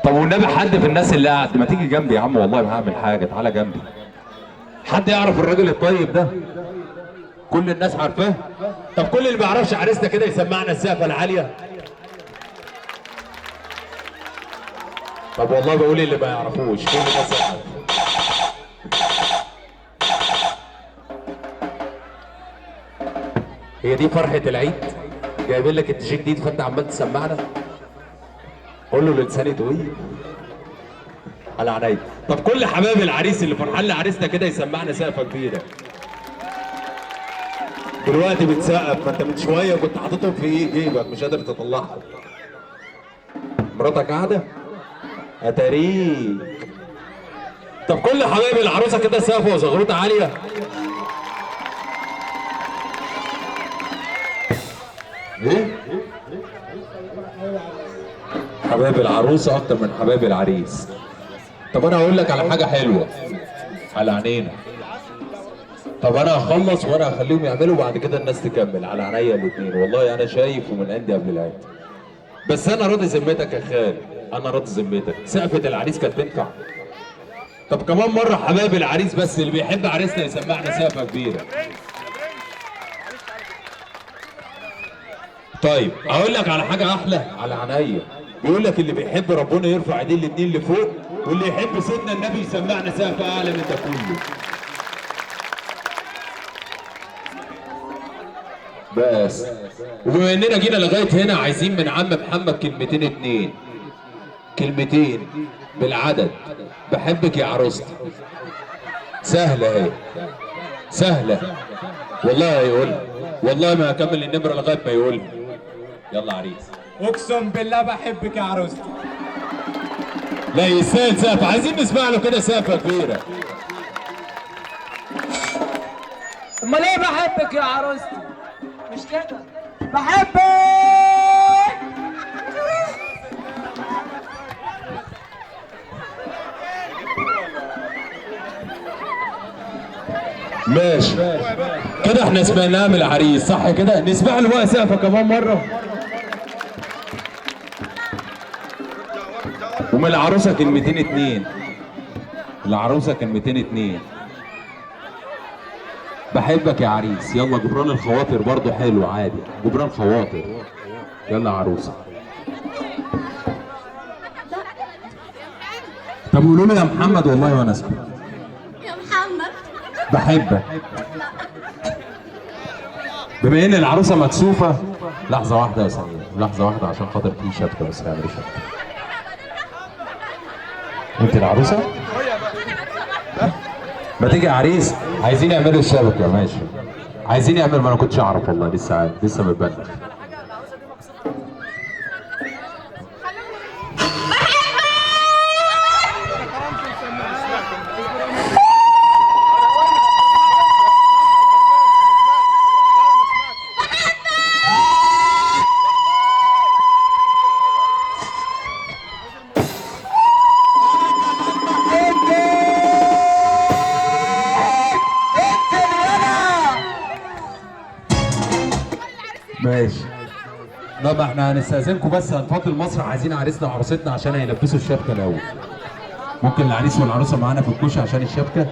طب والنبي حد في الناس اللي قاعد ما تيجي جنبي يا عم، والله ما هعمل حاجه، تعالى جنبي. حد يعرف الراجل الطيب ده؟ كل الناس عارفاه؟ طب كل اللي ما يعرفش عريسنا كده يسمعنا السقفه العاليه. طب والله بقول اللي ما يعرفوش كل الناس يعرف. هي دي فرحه العيد؟ جايبين لك التيشيرت جديد فانت عمال تسمعنا؟ قول له لساني طويل على عينيا. طب كل حبايب العريس اللي فرحان لعريسنا كده يسمعنا سقفه كبيره. دلوقتي بتسقف، ما انت من شويه كنت حاططهم في ايه جيبك مش قادر تطلعهم. مراتك قاعده؟ اتاريك. طب كل حبايب العروسه كده سقفه وزغروطه عاليه. ايه؟ حبايب العروسه اكتر من حبايب العريس. طب انا هقول لك على حاجه حلوه على عينينا. طب انا هخلص وانا هخليهم يعملوا بعد كده الناس تكمل على عينيا الاثنين، والله انا شايف ومن عندي قبل العيد. بس انا راضي ذمتك يا خال، انا راضي ذمتك. سقفه العريس كانت تنفع. طب كمان مره حبايب العريس بس اللي بيحب عريسنا يسمعنا سقفه كبيره. طيب اقول لك على حاجه احلى على عينيا. بيقول لك اللي بيحب ربنا يرفع ايديه الاثنين لفوق، واللي يحب سيدنا النبي يسمعنا سقفه اعلى من ده كله. بس وبما اننا جينا لغايه هنا عايزين من عم محمد كلمتين اتنين، كلمتين بالعدد. بحبك يا عروستي. سهله اهي، سهله والله هيقولها، والله ما هكمل النمره لغايه ما يقولها. يلا عريس. اقسم بالله بحبك يا عروستي. لا يستاهل سقف، عايزين نسمع له كده سقفه كبيره. امال ايه بحبك يا عروستي؟ مش كده؟ بحبك. ماشي كده احنا سمعناها من العريس صح كده؟ نسمع له بقى سقفه كمان مره. ومن العروسه كلمتين اتنين. العروسه كلمتين اتنين. بحبك يا عريس. يلا جبران الخواطر برضه حلو عادي، جبران خواطر. يلا عروسه. طب قولوا له يا محمد والله وانا اسكت. يا محمد بحبك. بما ان العروسه مكسوفه، لحظه واحده يا سمير، لحظه واحده عشان خاطر في شبكه بس نعمل شبكه. انت العروسه؟ ما تيجي يا عريس، عايزين يعملوا الشبكه. ماشي عايزين يعمل، ما انا كنتش اعرف والله، لسه عارف لسه متبلغ. ماشي. طب احنا هنستأذنكم بس هنفضي المسرح، عايزين عريسنا وعروستنا عشان هيلبسوا الشبكه الاول. ممكن العريس والعروسه معانا في الكوشه عشان الشبكه.